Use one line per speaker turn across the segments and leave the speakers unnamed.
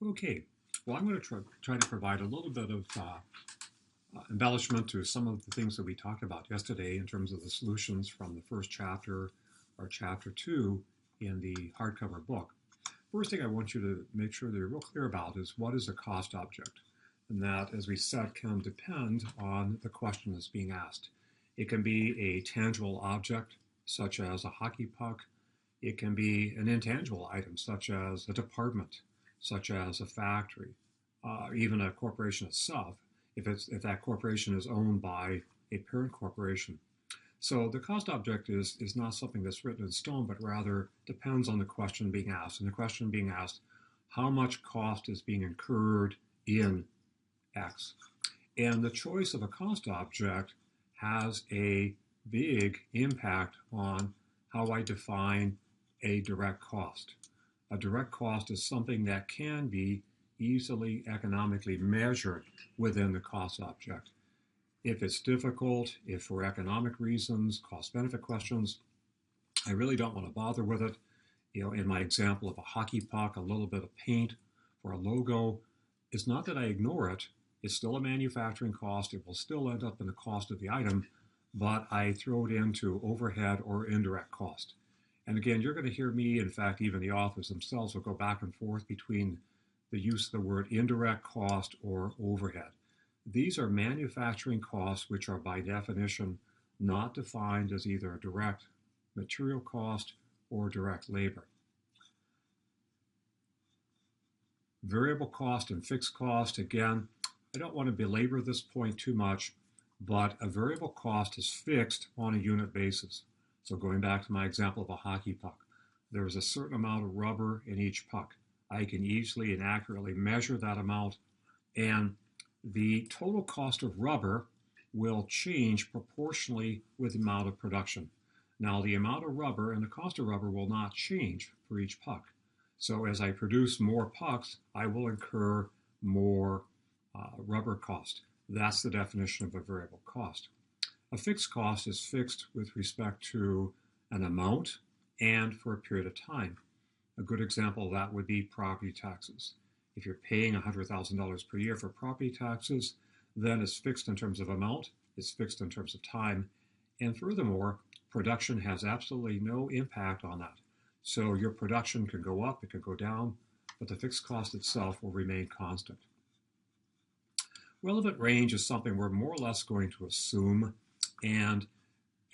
Okay, well, I'm going to try to provide a little bit of embellishment to some of the things that we talked about yesterday in terms of the solutions from the first chapter or chapter 2 in the hardcover book. First thing I want you to make sure that you're real clear about is what is a cost object? And that, as we said, can depend on the question that's being asked. It can be a tangible object, such as a hockey puck. It can be an intangible item, such as a department, such as a factory, even a corporation itself, if that corporation is owned by a parent corporation. So the cost object is not something that's written in stone, but rather depends on the question being asked. And the question being asked, how much cost is being incurred in X? And the choice of a cost object has a big impact on how I define a direct cost. A direct cost is something that can be easily economically measured within the cost object. If it's difficult, if for economic reasons, cost-benefit questions, I really don't want to bother with it. In my example of a hockey puck, a little bit of paint for a logo, it's not that I ignore it. It's still a manufacturing cost. It will still end up in the cost of the item, but I throw it into overhead or indirect cost. And again, you're going to hear me, in fact, even the authors themselves will go back and forth between the use of the word indirect cost or overhead. These are manufacturing costs which are by definition not defined as either a direct material cost or direct labor. Variable cost and fixed cost, again, I don't want to belabor this point too much, but a variable cost is fixed on a unit basis. So going back to my example of a hockey puck, there is a certain amount of rubber in each puck. I can easily and accurately measure that amount, and the total cost of rubber will change proportionally with the amount of production. Now, the amount of rubber and the cost of rubber will not change for each puck. So as I produce more pucks, I will incur more rubber cost. That's the definition of a variable cost. A fixed cost is fixed with respect to an amount and for a period of time. A good example of that would be property taxes. If you're paying $100,000 per year for property taxes, then it's fixed in terms of amount, it's fixed in terms of time, and furthermore, production has absolutely no impact on that. So your production can go up, it can go down, but the fixed cost itself will remain constant. Relevant range is something we're more or less going to assume, and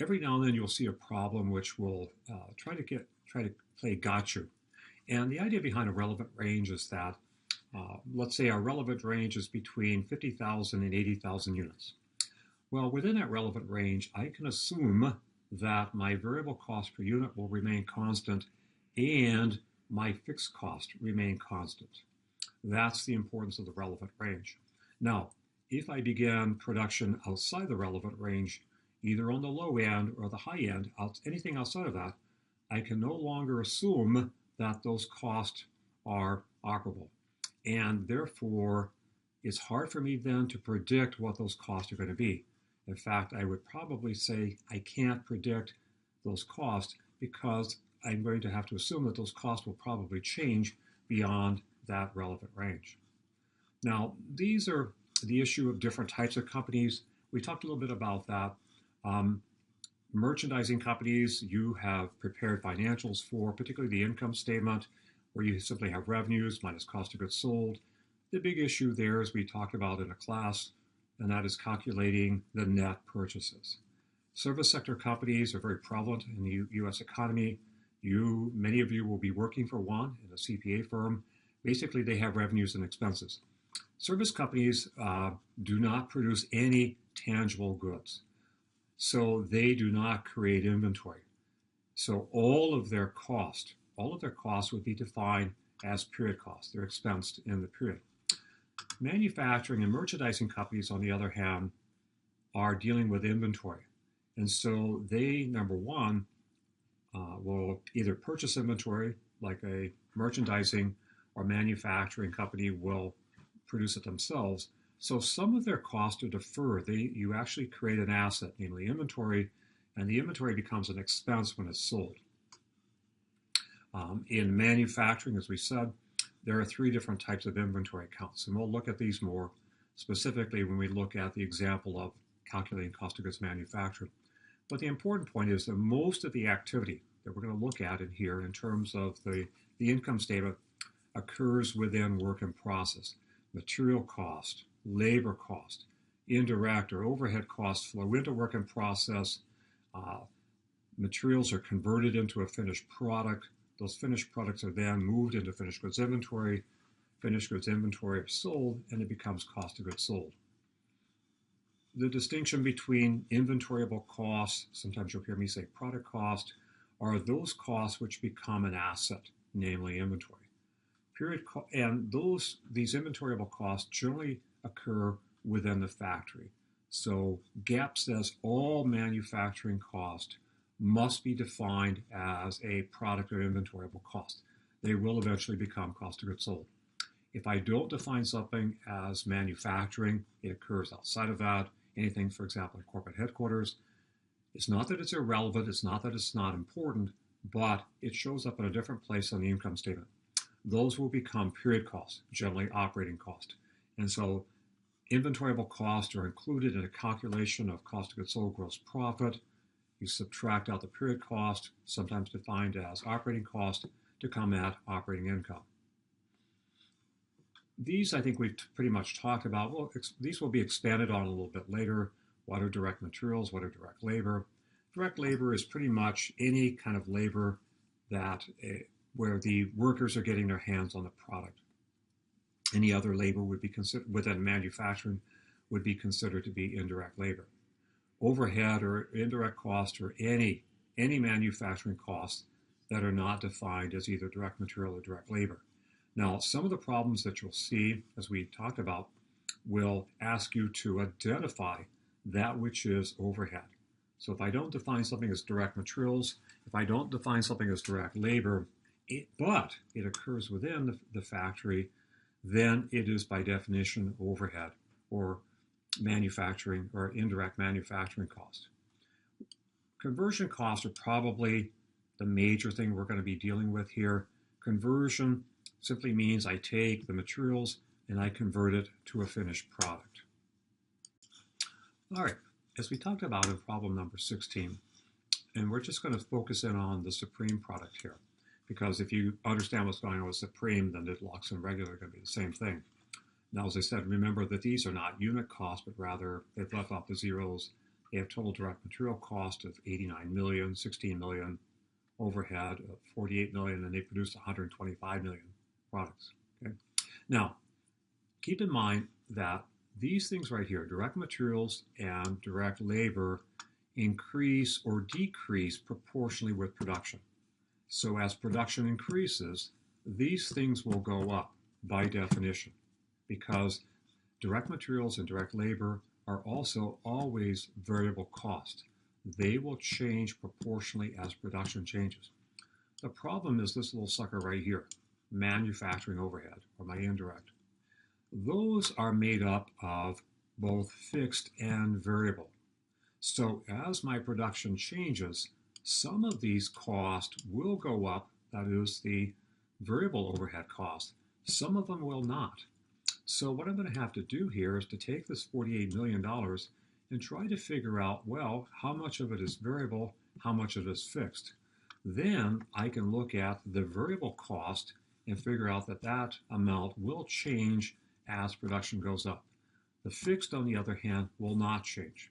every now and then you'll see a problem which will try to play gotcha. And the idea behind a relevant range is that, let's say our relevant range is between 50,000 and 80,000 units. Well, within that relevant range, I can assume that my variable cost per unit will remain constant and my fixed cost remain constant. That's the importance of the relevant range. Now, if I begin production outside the relevant range, either on the low end or the high end, anything outside of that, I can no longer assume that those costs are operable. And therefore, it's hard for me then to predict what those costs are going to be. In fact, I would probably say I can't predict those costs because I'm going to have to assume that those costs will probably change beyond that relevant range. Now, these are the issue of different types of companies. We talked a little bit about that. Merchandising companies, you have prepared financials for, particularly the income statement, where you simply have revenues minus cost of goods sold. The big issue there, as we talked about in a class, and that is calculating the net purchases. Service sector companies are very prevalent in the U.S. economy. Many of you will be working for one in a CPA firm. Basically, they have revenues and expenses. Service companies do not produce any tangible goods, so they do not create inventory. So all of their costs would be defined as period costs. They're expensed in the period. Manufacturing and merchandising companies, on the other hand, are dealing with inventory. And so they, number one, will either purchase inventory, like a merchandising or manufacturing company will produce it themselves. So some of their costs are deferred. You actually create an asset, namely inventory, and the inventory becomes an expense when it's sold. In manufacturing, as we said, there are three different types of inventory accounts, and we'll look at these more specifically when we look at the example of calculating cost of goods manufactured. But the important point is that most of the activity that we're going to look at in here in terms of the income statement occurs within work in process. Material cost, labor cost, indirect or overhead costs flow into work in process. Materials are converted into a finished product. Those finished products are then moved into finished goods inventory. Finished goods inventory are sold, and it becomes cost of goods sold. The distinction between inventoriable costs, sometimes you'll hear me say product cost, are those costs which become an asset, namely inventory. And these inventoriable costs generally occur within the factory. So GAAP says all manufacturing cost must be defined as a product or inventoriable cost. They will eventually become cost of goods sold. If I don't define something as manufacturing, it occurs outside of that. Anything, for example, at corporate headquarters, it's not that it's irrelevant, it's not that it's not important, but it shows up in a different place on the income statement. Those will become period costs, generally operating cost. And so inventoriable costs are included in a calculation of cost of goods sold gross profit. You subtract out the period cost, sometimes defined as operating cost, to come at operating income. These, I think we've pretty much talked about. Well, these will be expanded on a little bit later. What are direct materials? What are direct labor? Direct labor is pretty much any kind of labor that where the workers are getting their hands on the product. Any other labor would be considered within manufacturing would be considered to be indirect labor. Overhead or indirect cost or any manufacturing costs that are not defined as either direct material or direct labor. Now, some of the problems that you'll see, as we talked about, will ask you to identify that which is overhead. So if I don't define something as direct materials, if I don't define something as direct labor, but it occurs within the factory, then it is by definition overhead or manufacturing or indirect manufacturing cost. Conversion costs are probably the major thing we're going to be dealing with here. Conversion simply means I take the materials and I convert it to a finished product. All right, as we talked about in problem number 16, and we're just going to focus in on the Supreme product here, because if you understand what's going on with Supreme, then deluxe and regular are going to be the same thing. Now, as I said, remember that these are not unit costs, but rather they've left off the zeros. They have total direct material cost of 89 million, 16 million, overhead of 48 million, and they produced 125 million products. Okay? Now, keep in mind that these things right here, direct materials and direct labor, increase or decrease proportionally with production. So as production increases, these things will go up by definition, because direct materials and direct labor are also always variable cost. They will change proportionally as production changes. The problem is this little sucker right here, manufacturing overhead, or my indirect. Those are made up of both fixed and variable. So as my production changes, some of these costs will go up, that is the variable overhead cost. Some of them will not. So what I'm going to have to do here is to take this $48 million and try to figure out, well, how much of it is variable, how much of it is fixed. Then I can look at the variable cost and figure out that that amount will change as production goes up. The fixed, on the other hand, will not change.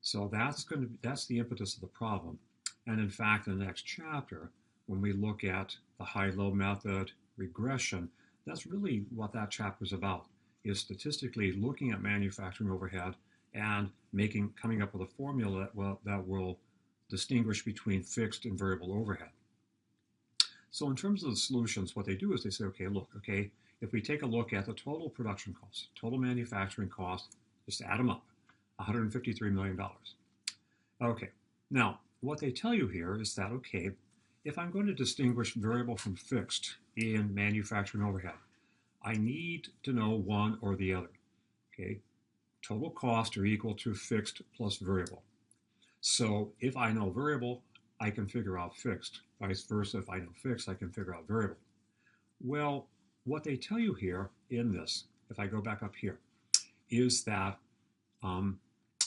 So that's the impetus of the problem. And in fact, in the next chapter, when we look at the high-low method, regression, that's really what that chapter is about, is statistically looking at manufacturing overhead and coming up with a formula that will distinguish between fixed and variable overhead. So in terms of the solutions, what they do is they say, okay, if we take a look at the total production costs, total manufacturing cost, just add them up, $153 million. Okay, now what they tell you here is that, okay, if I'm going to distinguish variable from fixed in manufacturing overhead, I need to know one or the other. Okay, total costs are equal to fixed plus variable. So if I know variable, I can figure out fixed. Vice versa, if I know fixed, I can figure out variable. Well, what they tell you here in this, if I go back up here, is that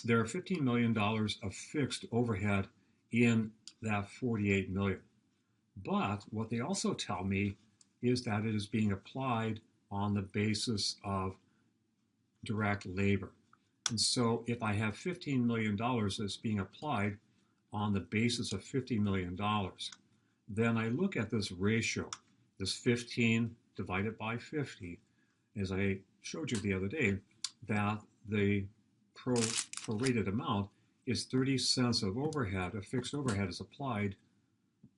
there are $15 million of fixed overhead in that 48 million. But what they also tell me is that it is being applied on the basis of direct labor. And so if I have $15 million that's being applied on the basis of $50 million, then I look at this ratio, this 15 divided by 50, as I showed you the other day, that the prorated amount is 30 cents of overhead, of fixed overhead is applied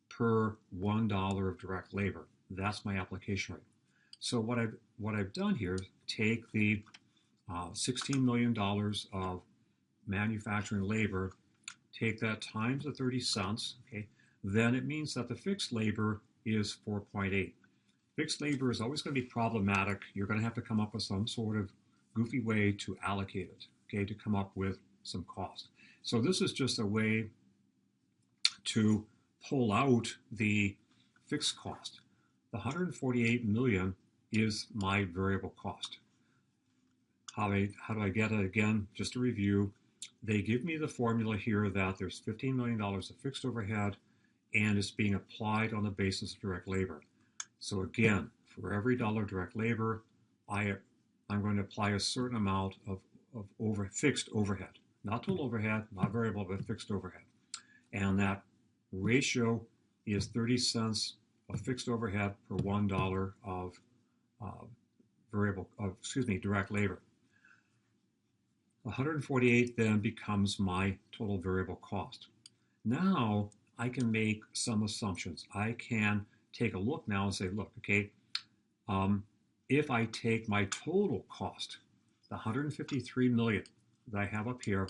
per $1 of direct labor. That's my application rate. So what I've done here is take the $16 million of manufacturing labor, take that times the 30 cents, okay, then it means that the fixed labor is 4.8. Fixed labor is always going to be problematic. You're going to have to come up with some sort of goofy way to allocate it, okay, to come up with some cost. So this is just a way to pull out the fixed cost. The 148 million is my variable cost. How do I get it again? Just to review, they give me the formula here that there's $15 million of fixed overhead and it's being applied on the basis of direct labor. So again, for every dollar direct labor, I'm going to apply a certain amount of fixed overhead. Not total overhead, not variable, but fixed overhead. And that ratio is 30 cents of fixed overhead per $1 of direct labor. 148 then becomes my total variable cost. Now I can make some assumptions. I can take a look now and say, look, okay, if I take my total cost, the 153 million that I have up here,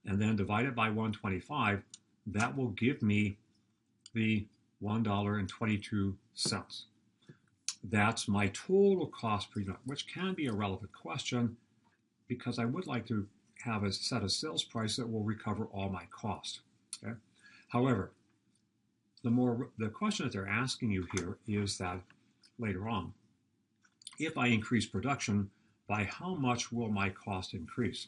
and then divide it by 125, that will give me the $1.22. That's my total cost per unit, which can be a relevant question because I would like to have a set of sales price that will recover all my cost. Okay? However, the question that they're asking you here is that later on, if I increase production, by how much will my cost increase?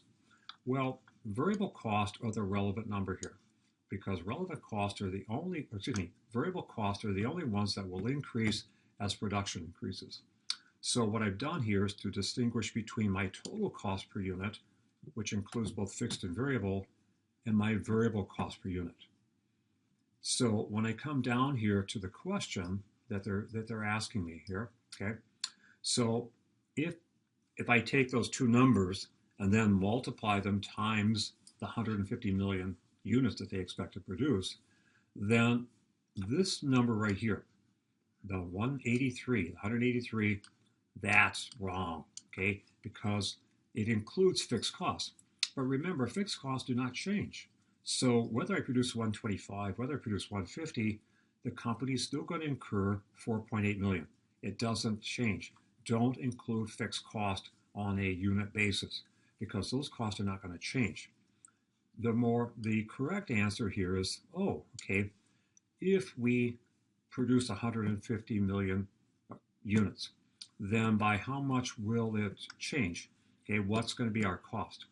Well, variable costs are the relevant number here because variable costs are the only ones that will increase as production increases. So what I've done here is to distinguish between my total cost per unit, which includes both fixed and variable, and my variable cost per unit. So when I come down here to the question that they're asking me here, okay, so if I take those two numbers and then multiply them times the 150 million units that they expect to produce, then this number right here, the 183, that's wrong, okay, because it includes fixed costs. But remember, fixed costs do not change. So whether I produce 125, whether I produce 150, the company is still going to incur 4.8 million. It doesn't change. Don't include fixed cost on a unit basis because those costs are not going to change. The correct answer here is, oh, okay, if we produce 150 million units, then by how much will it change? Okay, what's going to be our cost?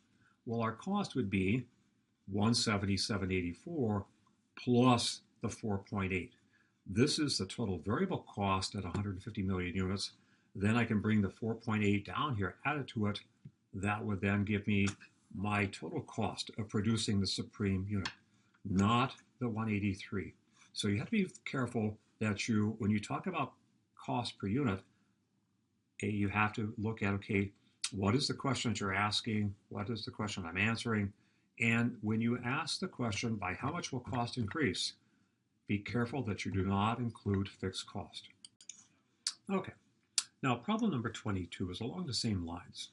Well, our cost would be 177.84 plus the 4.8. This is the total variable cost at 150 million units. Then I can bring the 4.8 down here, add it to it. That would then give me my total cost of producing the supreme unit, not the 183. So you have to be careful that when you talk about cost per unit, you have to look at, okay, what is the question that you're asking? What is the question I'm answering? And when you ask the question, by how much will cost increase? Be careful that you do not include fixed cost. Okay, now problem number 22 is along the same lines.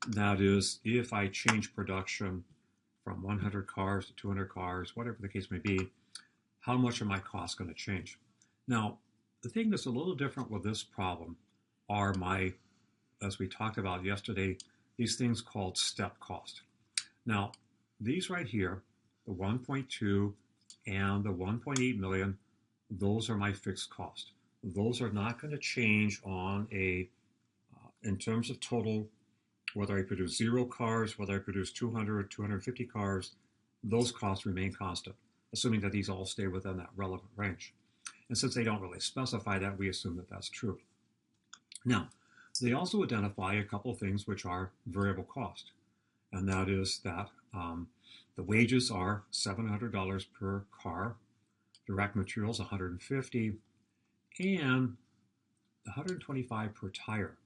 That is, if I change production from 100 cars to 200 cars, whatever the case may be, how much are my costs going to change? Now, the thing that's a little different with this problem are as we talked about yesterday, these things called step cost. Now, these right here, the 1.2 and the 1.8 million, those are my fixed cost. those are not going to change on in terms of total, whether I produce 0 cars, whether I produce 200, 250 cars, those costs remain constant, assuming that these all stay within that relevant range. And since they don't really specify that, we assume that that's true. Now, they also identify a couple of things which are variable cost, and that is that the wages are $700 per car, direct materials $150, and $125 per tire.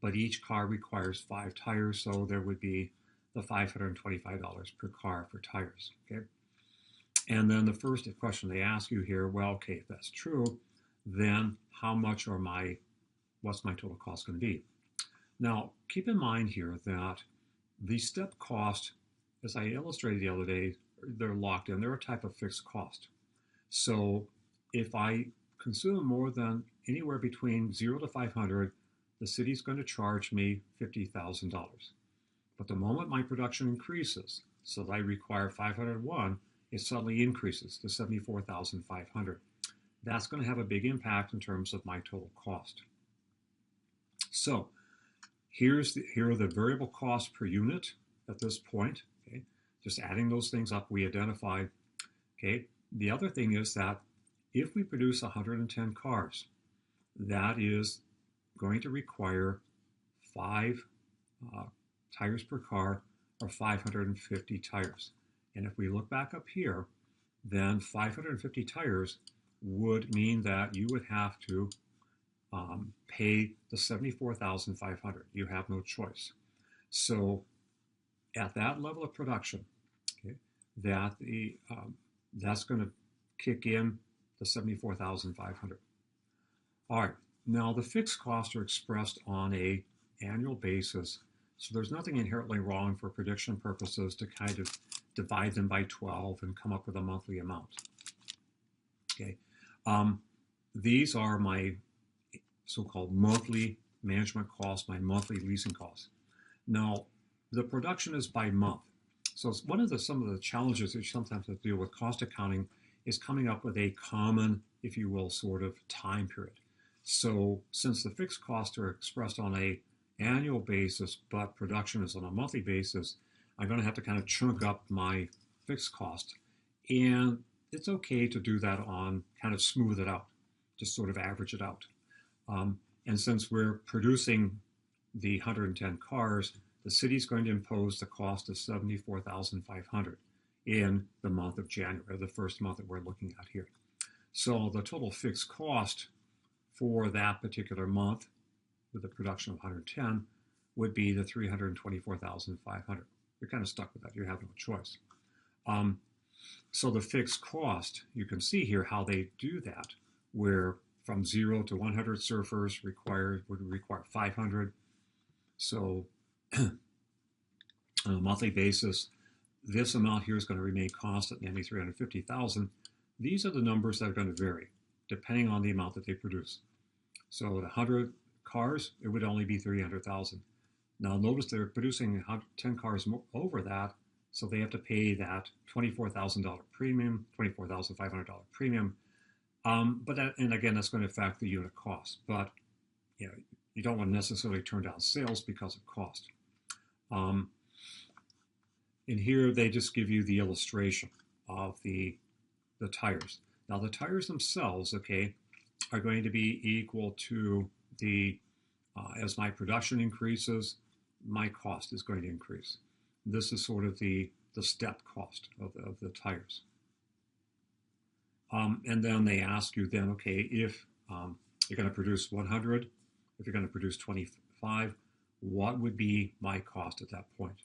But each car requires 5 tires, so there would be the $525 per car for tires. Okay, and then the first question they ask you here, well, okay, if that's true, then what's my total cost going to be? Now, keep in mind here that the step cost, as I illustrated the other day, they're locked in. They're a type of fixed cost. So if I consume more than anywhere between 0 to 500, the city's going to charge me $50,000. But the moment my production increases, so that I require 501, it suddenly increases to 74,500. That's going to have a big impact in terms of my total cost. So here are the variable costs per unit at this point. Okay, just adding those things up, we identified. Okay, the other thing is that if we produce 110 cars, that is going to require 5 tires per car, or 550 tires. And if we look back up here, then 550 tires would mean that you would have to pay the $74,500. You have no choice. So at that level of production, okay, that's going to kick in the $74,500. All right. Now the fixed costs are expressed on an annual basis, so there's nothing inherently wrong for prediction purposes to kind of divide them by 12 and come up with a monthly amount. Okay. These are my so-called monthly management costs, my monthly leasing costs. Now, the production is by month. So some of the challenges that you sometimes have to deal with cost accounting is coming up with a common, if you will, sort of time period. So since the fixed costs are expressed on an annual basis, but production is on a monthly basis, I'm going to have to kind of chunk up my fixed cost. And it's okay to do that on kind of smooth it out, just sort of average it out. And since we're producing the 110 cars, the city's going to impose the cost of $74,500 in the month of January, the first month that we're looking at here. So the total fixed cost for that particular month with a production of 110 would be the $324,500. You're kind of stuck with that. You have no choice. So the fixed cost, you can see here how they do that, where from 0 to 100 surfers would require 500. So on a monthly basis, this amount here is going to remain constant, namely 350,000. These are the numbers that are going to vary depending on the amount that they produce. So the 100 cars, it would only be 300,000. Now notice they're producing 10 cars over that, so they have to pay that $24,000 premium, $24,500 premium. And again, that's going to affect the unit cost. But you don't want to necessarily turn down sales because of cost. And here they just give you the illustration of the tires. Now the tires themselves, okay, are going to be equal to as my production increases, my cost is going to increase. This is sort of the step cost of the tires. And then they ask you then, okay, if you're going to produce 100, if you're going to produce 25, what would be my cost at that point?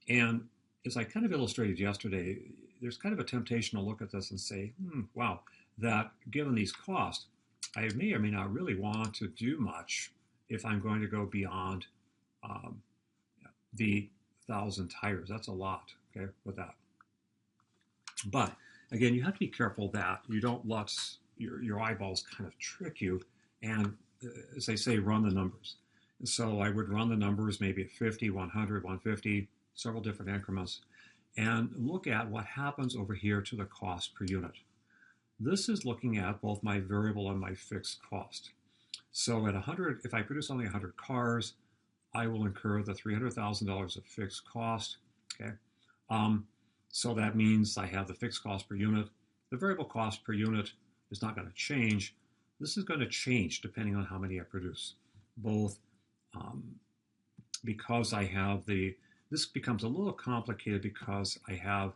And as I kind of illustrated yesterday, there's kind of a temptation to look at this and say, wow, that given these costs, I may or may not really want to do much if I'm going to go beyond the 1,000 tires. That's a lot, okay, with that. But again, you have to be careful that you don't let your eyeballs kind of trick you and, as they say, run the numbers. And so I would run the numbers maybe at 50, 100, 150, several different increments, and look at what happens over here to the cost per unit. This is looking at both my variable and my fixed cost. So at 100, if I produce only 100 cars, I will incur the $300,000 of fixed cost. Okay, so that means I have the fixed cost per unit. The variable cost per unit is not going to change. This is going to change depending on how many I produce. Both because I have this becomes a little complicated because I have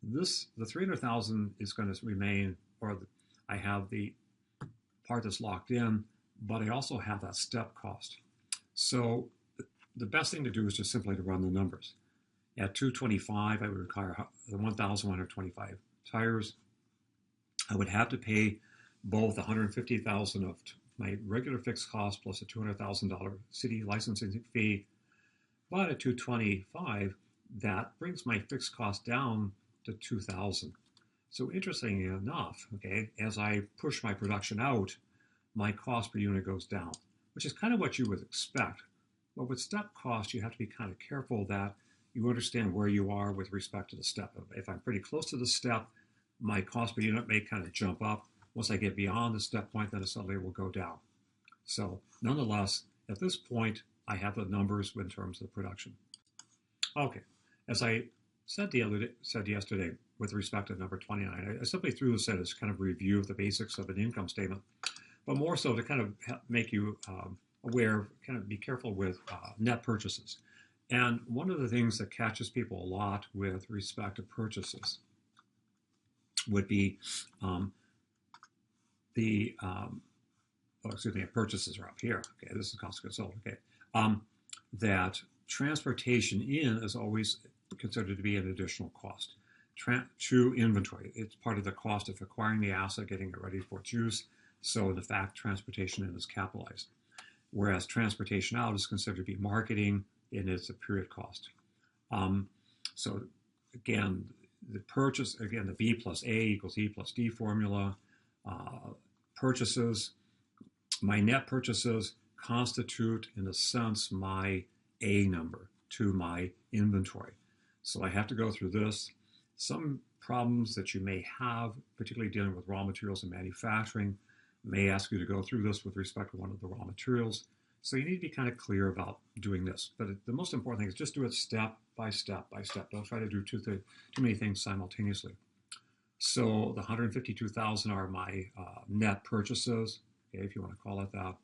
this, the 300,000 is going to remain, or I have the part that's locked in, but I also have that step cost. So the best thing to do is just simply to run the numbers. At 225, I would require 1,125 tires. I would have to pay both 150,000 of my regular fixed cost plus a $200,000 city licensing fee. But at 225, that brings my fixed cost down to 2,000. So interestingly enough, okay, as I push my production out, my cost per unit goes down, which is kind of what you would expect. But with step cost, you have to be kind of careful that you understand where you are with respect to the step. If I'm pretty close to the step, my cost per unit may kind of jump up. Once I get beyond the step point, then it suddenly will go down. So nonetheless, at this point, I have the numbers in terms of production. Okay, as I said yesterday with respect to number 29, I simply threw this in as kind of a review of the basics of an income statement, but more so to kind of make you aware, kind of be careful with net purchases. And one of the things that catches people a lot with respect to purchases would be purchases are up here. Okay, this is cost of goods sold. Okay, that transportation in is always considered to be an additional cost. To inventory, it's part of the cost of acquiring the asset, getting it ready for its use. So in fact, transportation in is capitalized, whereas transportation out is considered to be marketing, and it's a period cost. So again, the purchase, again, the V plus A equals E plus D formula. Purchases, my net purchases constitute, in a sense, my A number to my inventory. So I have to go through this. Some problems that you may have, particularly dealing with raw materials and manufacturing, may ask you to go through this with respect to one of the raw materials. So you need to be kind of clear about doing this. But the most important thing is just do it step by step by step. Don't try to do too many things simultaneously. So the 152,000 are my net purchases, okay, if you want to call it that.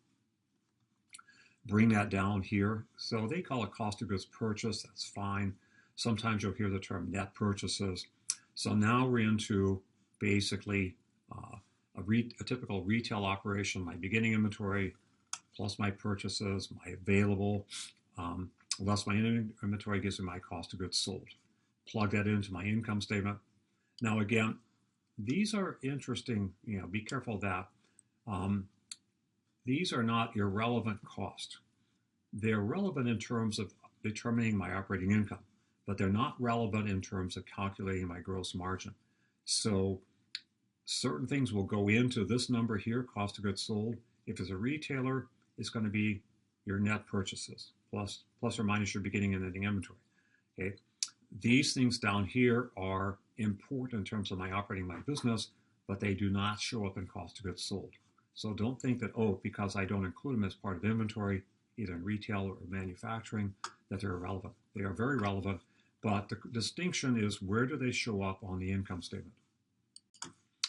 Bring that down here. So they call it cost of goods purchased. That's fine. Sometimes you'll hear the term net purchases. So now we're into basically a typical retail operation, my beginning inventory, plus my purchases, my available, less my inventory gives me my cost of goods sold. Plug that into my income statement. Now again, these are interesting, be careful that these are not irrelevant costs. They're relevant in terms of determining my operating income, but they're not relevant in terms of calculating my gross margin. So certain things will go into this number here, cost of goods sold. If it's a retailer, it's going to be your net purchases, plus or minus your beginning and ending inventory. Okay, these things down here are important in terms of my operating my business, but they do not show up in cost of goods sold. So don't think that, because I don't include them as part of inventory, either in retail or manufacturing, that they're irrelevant. They are very relevant, but the distinction is, where do they show up on the income statement?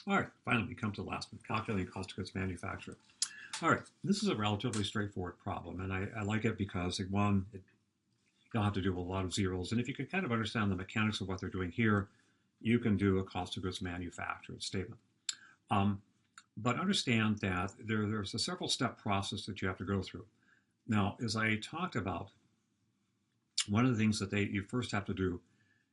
All right, finally, we come to the last one, calculating cost of goods manufactured. All right, this is a relatively straightforward problem, and I like it because, one, you don't have to do a lot of zeros, and if you can kind of understand the mechanics of what they're doing here, you can do a cost of goods manufactured statement. But understand that there's a several step process that you have to go through. Now, as I talked about, one of the things that you first have to do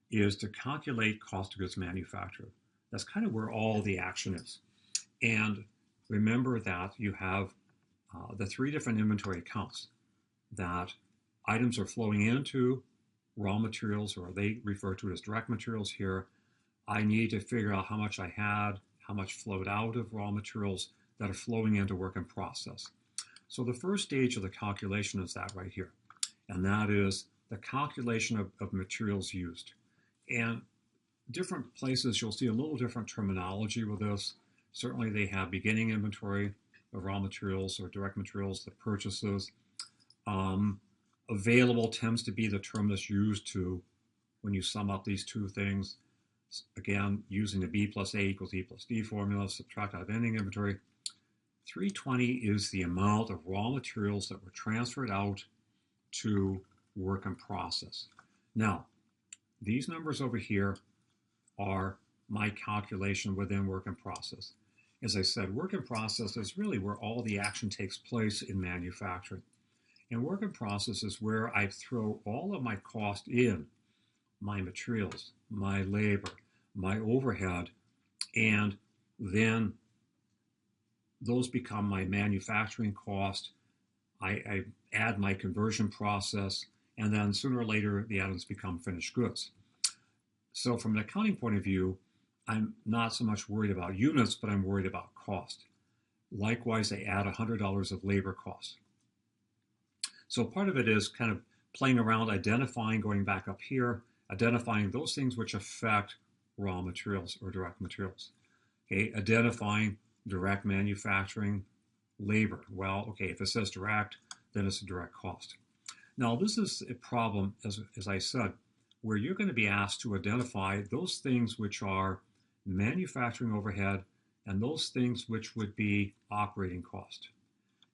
is to calculate cost of goods manufactured. That's kind of where all the action is. And remember that you have the three different inventory accounts that items are flowing into, raw materials, or they refer to it as direct materials here. I need to figure out how much I had, how much flowed out of raw materials that are flowing into work in process. So the first stage of the calculation is that right here, and that is the calculation of materials used. And different places you'll see a little different terminology with this. Certainly they have beginning inventory of raw materials or direct materials, the purchases. Available tends to be the term that's used to when you sum up these two things. Again, using the B plus A equals E plus D formula, subtract out of ending inventory. 320 is the amount of raw materials that were transferred out to work in process. Now, these numbers over here are my calculation within work in process. As I said, work in process is really where all the action takes place in manufacturing. And work in process is where I throw all of my cost in, my materials, my labor, my overhead, and then those become my manufacturing cost. I add my conversion process, and then sooner or later the items become finished goods. So from an accounting point of view, I'm not so much worried about units, but I'm worried about cost. Likewise, I add $100 of labor cost. So part of it is kind of playing around, identifying, going back up here, identifying those things which affect raw materials or direct materials. Okay, identifying direct manufacturing labor. Well, okay, if it says direct, then it's a direct cost. Now, this is a problem, as I said, where you're going to be asked to identify those things which are manufacturing overhead and those things which would be operating cost.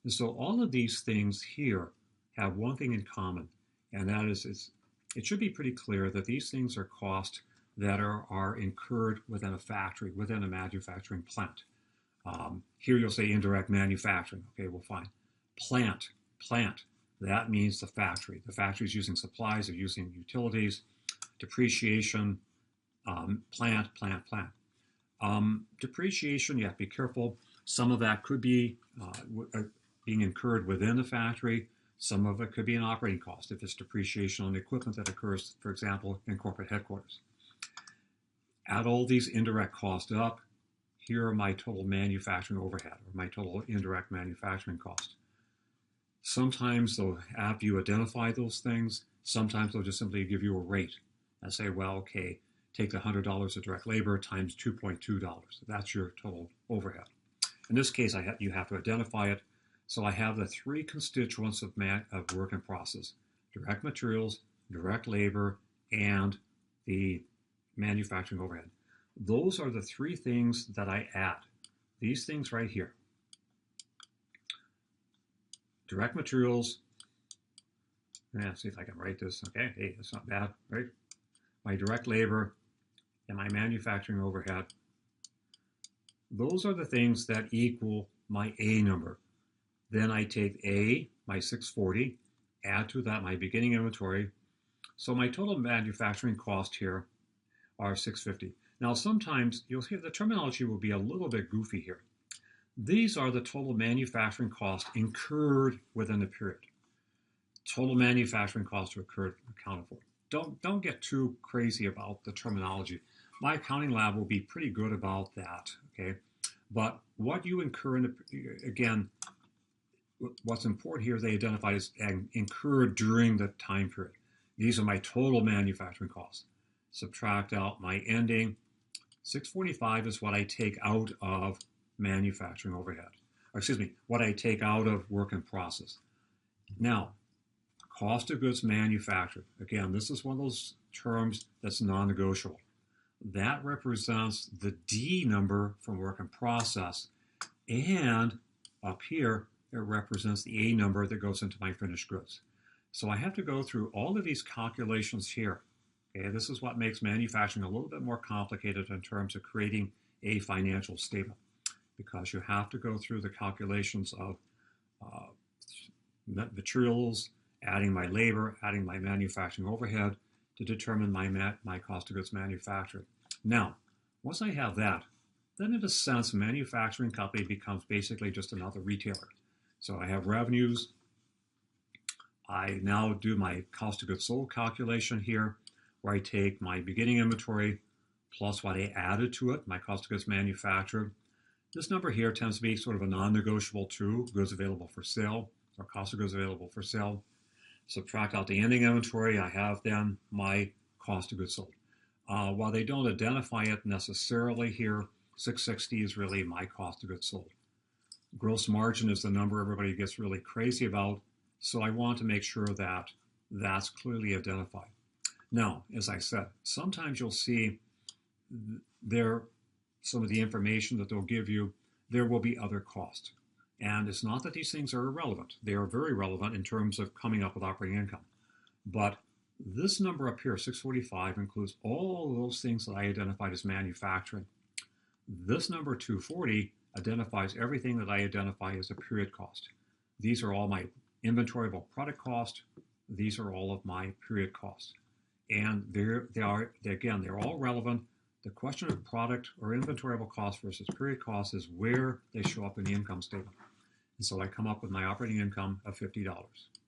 And so all of these things here have one thing in common, and that is it should be pretty clear that these things are costs that are incurred within a factory, within a manufacturing plant. Here you'll say indirect manufacturing. Okay, well, fine. Plant. That means the factory. The factory is using supplies, they're using utilities, depreciation, plant. Depreciation, you have to be careful. Some of that could be being incurred within the factory. Some of it could be an operating cost if it's depreciation on the equipment that occurs, for example, in corporate headquarters. Add all these indirect costs up. Here are my total manufacturing overhead, or my total indirect manufacturing cost. Sometimes they'll have you identify those things. Sometimes they'll just simply give you a rate and say, well, okay, take the $100 of direct labor times $2.2. That's your total overhead. In this case, you have to identify it. So I have the three constituents of work in process: direct materials, direct labor, and the manufacturing overhead. Those are the three things that I add. These things right here. Direct materials. See if I can write this. Okay, hey, that's not bad, right? My direct labor and my manufacturing overhead. Those are the things that equal my A number. Then I take A, my 640, add to that my beginning inventory. So my total manufacturing cost here are 650. Now sometimes you'll hear the terminology will be a little bit goofy here. These are the total manufacturing costs incurred within the period. Total manufacturing costs are accounted for. Don't get too crazy about the terminology. My accounting lab will be pretty good about that, okay? But what you incur, again, what's important here is they identify as incurred during the time period. These are my total manufacturing costs. Subtract out my ending. 645 is what I take out of manufacturing overhead. Or excuse me, what I take out of work in process. Now, cost of goods manufactured. Again, this is one of those terms that's non-negotiable. That represents the D number from work in process. And up here, it represents the A number that goes into my finished goods. So I have to go through all of these calculations here. Okay, this is what makes manufacturing a little bit more complicated in terms of creating a financial statement, because you have to go through the calculations of materials, adding my labor, adding my manufacturing overhead to determine my cost of goods manufactured. Now, once I have that, then in a sense, manufacturing company becomes basically just another retailer. So I have revenues. I now do my cost of goods sold calculation here, where I take my beginning inventory plus what I added to it, my cost of goods manufactured. This number here tends to be sort of a non-negotiable too, goods available for sale, or cost of goods available for sale. Subtract out the ending inventory, I have then my cost of goods sold. While they don't identify it necessarily here, 660 is really my cost of goods sold. Gross margin is the number everybody gets really crazy about, so I want to make sure that that's clearly identified. Now, as I said, sometimes you'll see there some of the information that they'll give you, there will be other costs. And it's not that these things are irrelevant. They are very relevant in terms of coming up with operating income. But this number up here, 645, includes all of those things that I identified as manufacturing. This number 240 identifies everything that I identify as a period cost. These are all my inventoryable product cost. These are all of my period costs. And they're all relevant. The question of product or inventoryable cost versus period cost is where they show up in the income statement. And so I come up with my operating income of $50.